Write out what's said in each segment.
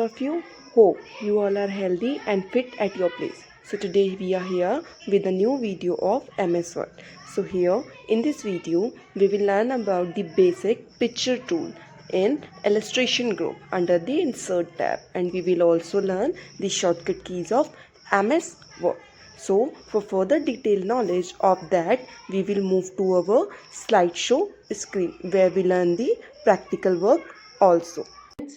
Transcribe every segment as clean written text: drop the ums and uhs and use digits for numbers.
of you. Hope you all are healthy and fit at your place. So today we are here with a new video of MS Word. So here in this video we will learn about the basic picture tool in illustration group under the insert tab, and we will also learn the shortcut keys of MS Word. So for further detailed knowledge of that, we will move to our slideshow screen where we learn the practical work also.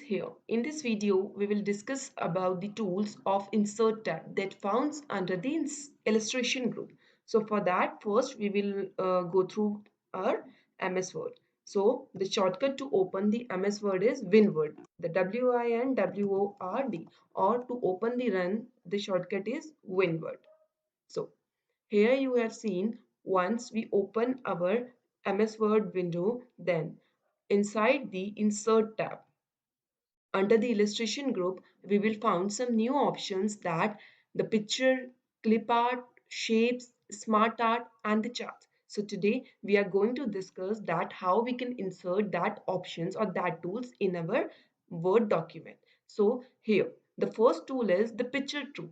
Here in this video we will discuss about the tools of insert tab that found under the illustration group. So for that, first we will go through our MS Word. So the shortcut to open the MS Word is WinWord, the WINWORD, or to open the run the shortcut is WinWord. So here you have seen, once we open our MS Word window, then inside the insert tab under the illustration group, we will find some new options, that the picture, clip art, shapes, smart art, and the charts. So today we are going to discuss that how we can insert that options or that tools in our Word document. So here the first tool is the picture tool.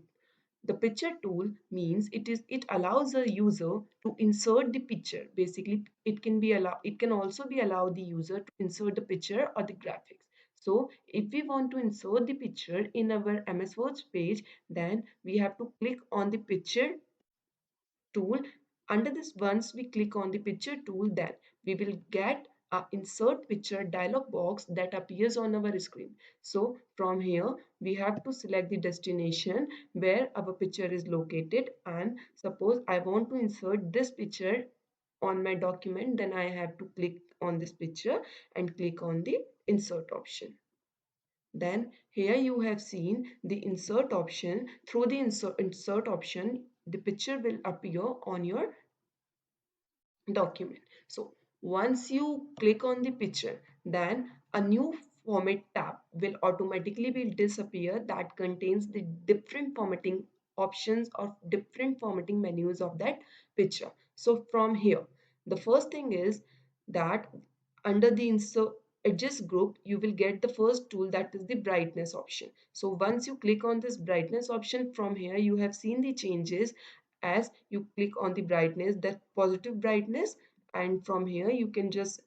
The picture tool means it allows a user to insert the picture. Basically, it can also be allow the user to insert the picture or the graphics. So if we want to insert the picture in our MS Word page, then we have to click on the picture tool. Under this, once we click on the picture tool, then we will get a insert picture dialog box that appears on our screen. So from here we have to select the destination where our picture is located, and suppose I want to insert this picture on my document, then I have to click on this picture and click on the insert option. Then here you have seen the insert option. Through the insert option, the picture will appear on your document. So once you click on the picture, then a new format tab will automatically be disappear that contains the different formatting options or different formatting menus of that picture. So from here, the first thing is that under the insert adjust group, you will get the first tool, that is the brightness option. So once you click on this brightness option, from here you have seen the changes. As you click on the brightness, that positive brightness, and from here you can just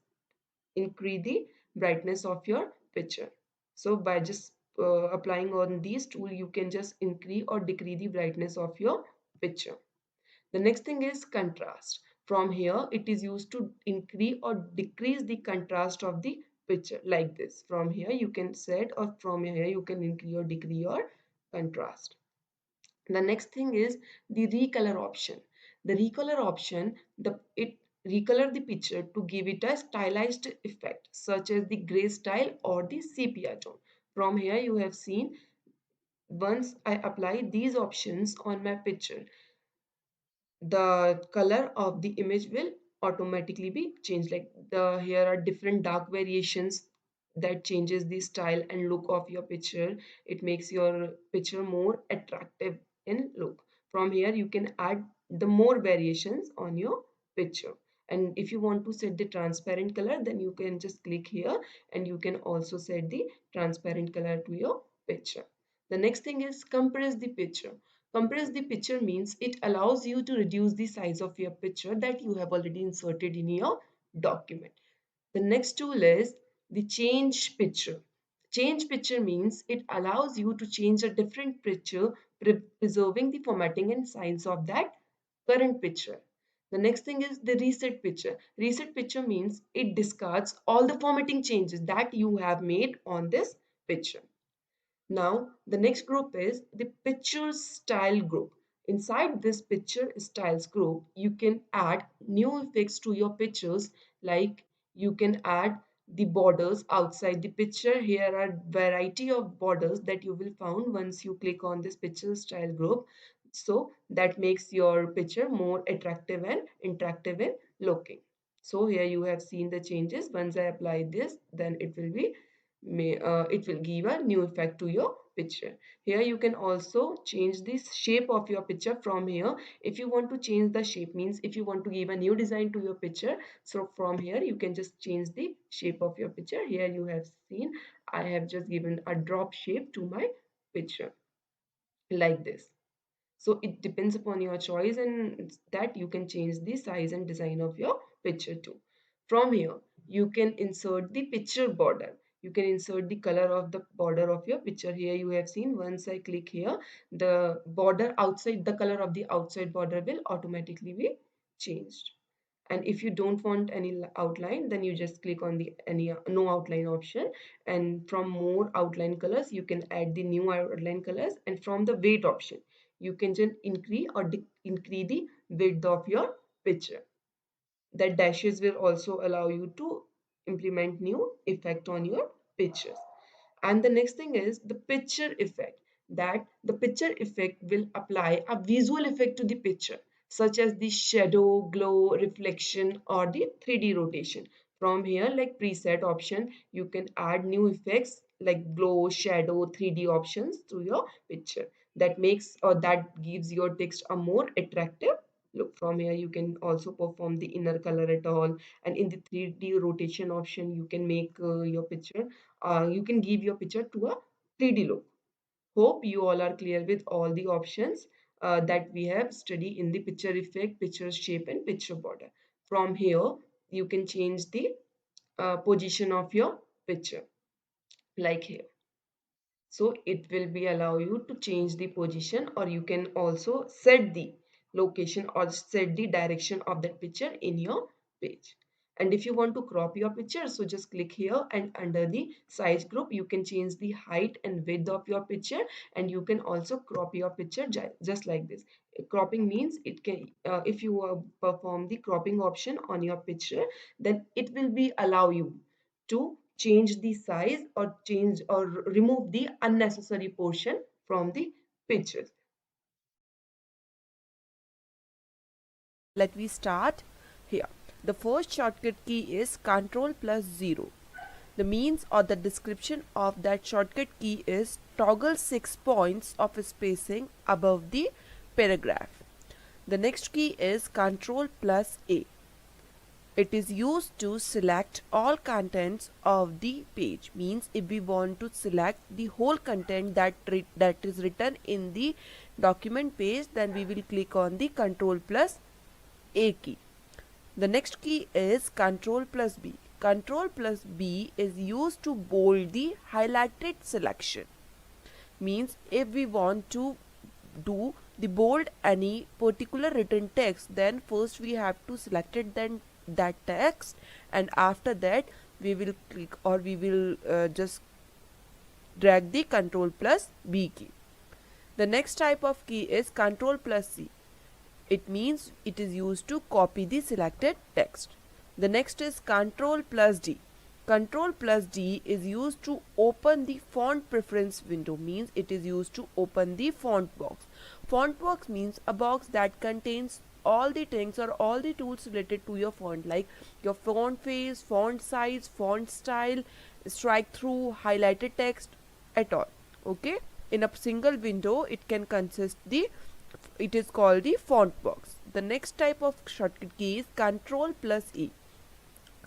increase the brightness of your picture. So by just applying on these tool, you can just increase or decrease the brightness of your picture. The next thing is contrast. From here it is used to increase or decrease the contrast of the picture, like this. From here you can set, or from here you can increase or decrease your contrast. The next thing is the recolor option. The recolor option, it recolor the picture to give it a stylized effect, such as the gray style or the sepia tone. From here you have seen, once I apply these options on my picture, the color of the image will automatically be changed. Like here are different dark variations that changes the style and look of your picture. It makes your picture more attractive in look. From here you can add the more variations on your picture, and if you want to set the transparent color, then you can just click here and you can also set the transparent color to your picture. The next thing is compress the picture. Compress the picture means it allows you to reduce the size of your picture that you have already inserted in your document. The next tool is the change picture. Change picture means it allows you to change a different picture, preserving the formatting and size of that current picture. The next thing is the reset picture. Reset picture means it discards all the formatting changes that you have made on this picture. Now, the next group is the picture style group. Inside this picture styles group, you can add new effects to your pictures, like you can add the borders outside the picture. Here are variety of borders that you will find once you click on this picture style group. So that makes your picture more attractive and interactive in looking. So here you have seen the changes. Once I apply this, then it will give a new effect to your picture. Here you can also change the shape of your picture from here. If you want to change the shape, means if you want to give a new design to your picture, so from here you can just change the shape of your picture. Here you have seen I have just given a drop shape to my picture like this. So it depends upon your choice, and that you can change the size and design of your picture too. From here you can insert the picture border. You can insert the color of the border of your picture. Here you have seen, once I click here, the border outside, the color of the outside border will automatically be changed. And if you don't want any outline, then you just click on the any no outline option, and from more outline colors you can add the new outline colors, and from the weight option you can just increase or increase the width of your picture. That dashes will also allow you to implement new effect on your pictures. And the next thing is the picture effect, that the picture effect will apply a visual effect to the picture, such as the shadow, glow, reflection, or the 3D rotation. From here, like preset option, you can add new effects like glow, shadow, 3D options to your picture. That makes or that gives your text a more attractive look. From here you can also perform the inner color at all, and in the 3D rotation option you can make your picture, you can give your picture to a 3D look. Hope you all are clear with all the options that we have studied in the picture effect, picture shape, and picture border. From here you can change the position of your picture like here. So it will be allow you to change the position, or you can also set the location or set the direction of that picture in your page. And if you want to crop your picture, so just click here, and under the size group you can change the height and width of your picture, and you can also crop your picture just like this. Cropping means it can if you perform the cropping option on your picture, then it will be allow you to change the size or change or remove the unnecessary portion from the pictures. Let me start here. The first shortcut key is Ctrl plus 0. The means or the description of that shortcut key is toggle 6 points of spacing above the paragraph. The next key is Ctrl plus A. It is used to select all contents of the page. Means if we want to select the whole content that is written in the document page, then we will click on the Ctrl plus A key. The next key is Ctrl plus B. Ctrl plus B is used to bold the highlighted selection. Means if we want to do the bold any particular written text, then first we have to select it, then that text, and after that we will click or we will just drag the Ctrl plus B key. The next type of key is Ctrl plus C. It means it is used to copy the selected text. The next is Ctrl plus D. Ctrl plus D is used to open the font preference window. Means it is used to open the font box. Font box means a box that contains all the things or all the tools related to your font, like your font face, font size, font style, strike through, highlighted text, at all. Okay, in a single window it can consist the, it is called the font box. The next type of shortcut key is Ctrl plus E.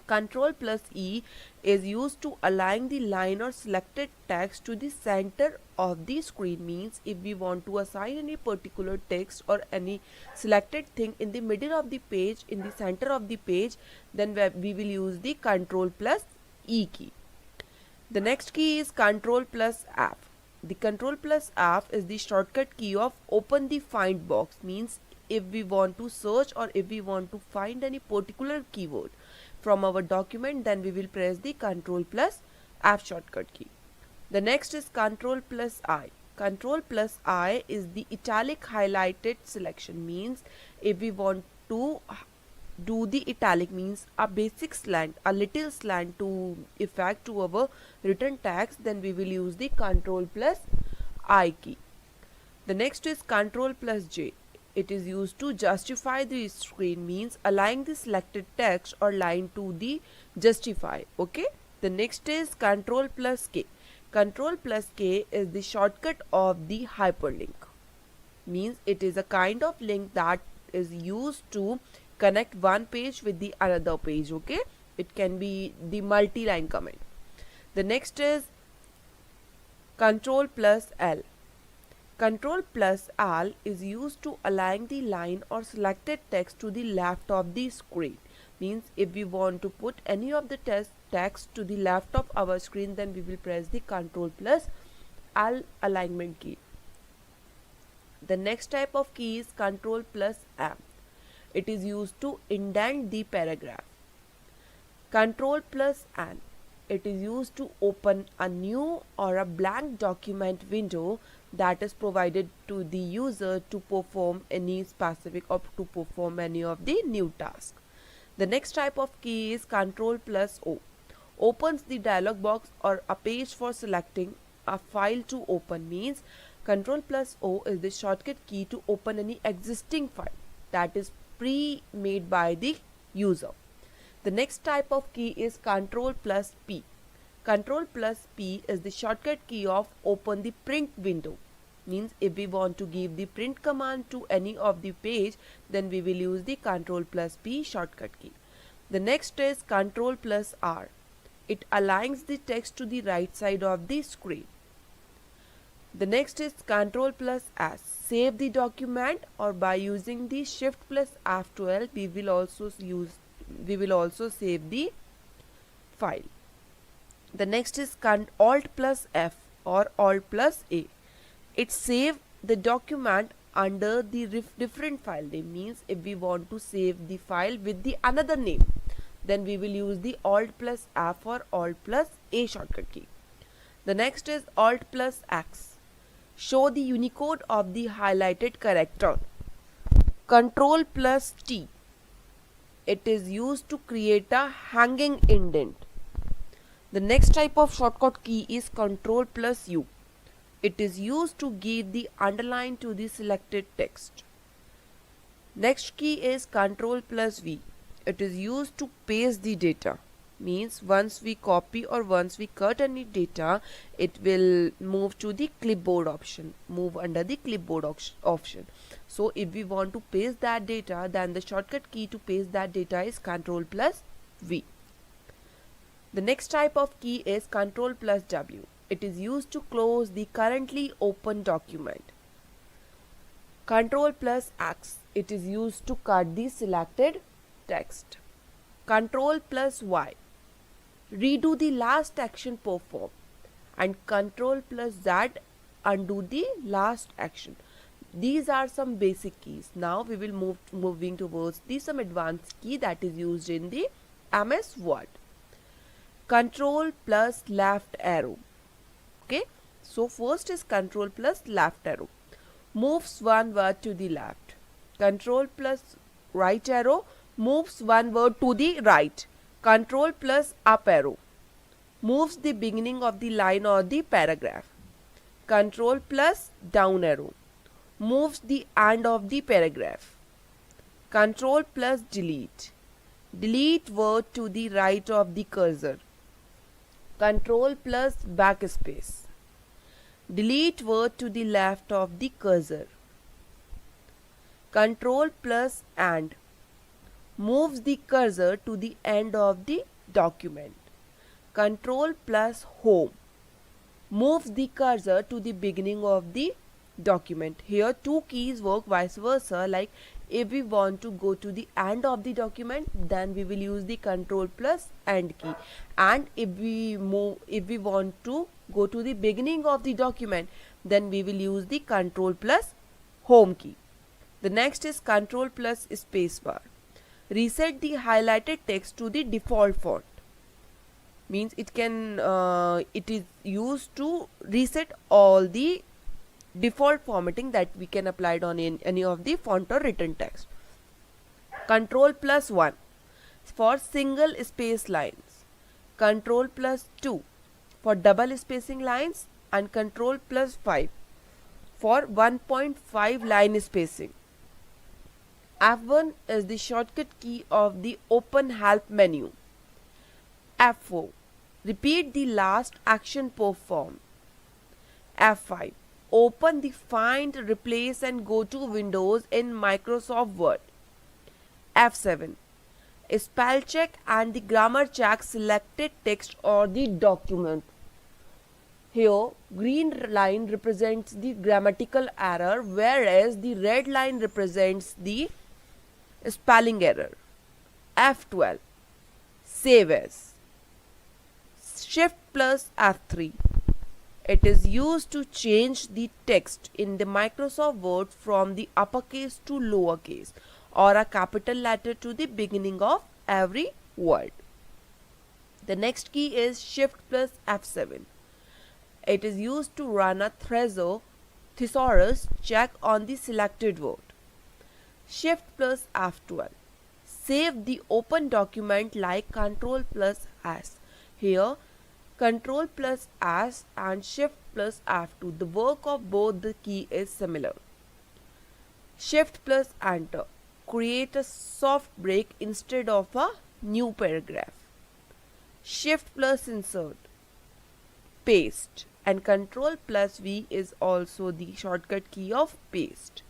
Ctrl plus E is used to align the line or selected text to the center of the screen. Means if we want to assign any particular text or any selected thing in the middle of the page, in the center of the page, then we will use the Ctrl plus E key. The next key is Ctrl plus F. The Ctrl plus F is the shortcut key of open the find box. Means if we want to search or if we want to find any particular keyword from our document, then we will press the Ctrl plus F shortcut key. The next is Ctrl plus I. Ctrl plus I is the italic highlighted selection. Means if we want to do the italic, means a basic slant, a little slant to effect to our written text, then we will use the Ctrl plus I key. The next is Ctrl plus J. It is used to justify the screen. Means align the selected text or line to the justify. Okay. The next is Ctrl plus K. Control plus K is the shortcut of the hyperlink. Means it is a kind of link that is used to connect one page with the another page. Okay, it can be the multi-line comment. The next is Control plus L. Control plus L is used to align the line or selected text to the left of the screen. Means if we want to put any of the text to the left of our screen, then we will press the Control plus L alignment key. The next type of key is Control plus M. It is used to indent the paragraph. Control plus N. It is used to open a new or a blank document window that is provided to the user to perform any specific or to perform any of the new task. The next type of key is Control plus O. Opens the dialog box or a page for selecting a file to open. Means Control plus O is the shortcut key to open any existing file that is pre-made by the user. The next type of key is Control plus P. Control plus P is the shortcut key of open the print window. Means if we want to give the print command to any of the page, then we will use the Control plus P shortcut key. The next is Control plus R. It aligns the text to the right side of the screen. The next is Control plus S. Save the document, or by using the Shift plus F12 we will also save the file. The next is Alt plus F or Alt plus A. It saves the document under the different file name. Means if we want to save the file with the another name, then we will use the Alt plus F or Alt plus A shortcut key. The next is Alt plus X. Show the Unicode of the highlighted character. Control plus T. It is used to create a hanging indent. The next type of shortcut key is Control plus U. It is used to give the underline to the selected text. Next key is Control plus V. It is used to paste the data. Means once we copy or once we cut any data, it will move to the clipboard option, move under the clipboard option. So if we want to paste that data, then the shortcut key to paste that data is Control plus V. The next type of key is Control plus W. It is used to close the currently open document. Control plus X. It is used to cut the selected text. Control plus Y. Redo the last action performed. And Control plus Z. Undo the last action. These are some basic keys. Now we will moving towards some advanced key that is used in the MS Word. Control plus left arrow. Okay, so first is Control plus left arrow. Moves one word to the left. Control plus right arrow moves one word to the right. Control plus up arrow moves the beginning of the line or the paragraph. Control plus down arrow moves the end of the paragraph. Control plus delete. Delete word to the right of the cursor. Control plus backspace. Delete word to the left of the cursor. Control plus and moves the cursor to the end of the document. Control plus home moves the cursor to the beginning of the document. Here two keys work vice versa. Like if we want to go to the end of the document, then we will use the Control plus end key, and if we want to go to the beginning of the document, then we will use the Control plus home key. The next is Control plus spacebar. Reset the highlighted text to the default font. Means it is used to reset all the default formatting that we can apply it on in any of the font or written text. Control plus 1 for single space lines. Control plus 2 for double spacing lines, and Control plus 5 for 1.5 line spacing. F1 is the shortcut key of the open help menu. F4 Repeat the last action performed. F5. Open the Find, Replace and Go to windows in Microsoft Word. F7. Spell check and the grammar check selected text or the document. Here, green line represents the grammatical error, whereas the red line represents the spelling error. F12. Save as. Shift plus F3. It is used to change the text in the Microsoft Word from the uppercase to lowercase or a capital letter to the beginning of every word. The next key is Shift plus F7. It is used to run a thesaurus check on the selected word. Shift plus F12. Save the open document like Ctrl plus S. Here, Ctrl plus S and Shift plus F2. The work of both the key is similar. Shift plus Enter. Create a soft break instead of a new paragraph. Shift plus Insert. Paste. And Ctrl plus V is also the shortcut key of paste.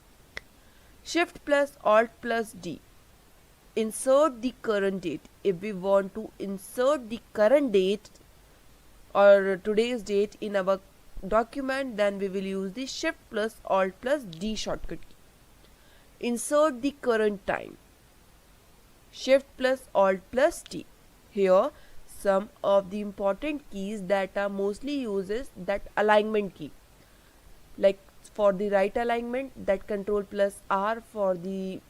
Shift plus Alt plus D. Insert the current date. If we want to insert the current date or today's date in our document, then we will use the Shift plus Alt plus D shortcut key. Insert the current time. Shift plus Alt plus T. Here some of the important keys that are mostly used is that alignment key. Like for the right alignment, that Ctrl plus R. For the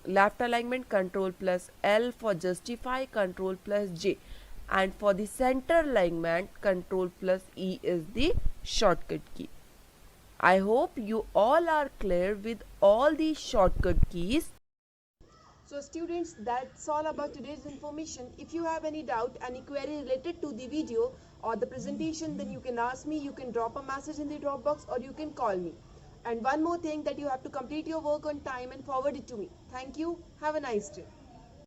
left alignment, Ctrl plus L. For justify, Ctrl plus J. And for the center alignment, Ctrl plus E is the shortcut key. I hope you all are clear with all these shortcut keys. So students, that's all about today's information. If you have any doubt, any query related to the video or the presentation, then you can ask me, you can drop a message in the drop box or you can call me. And one more thing, that you have to complete your work on time and forward it to me. Thank you. Have a nice day.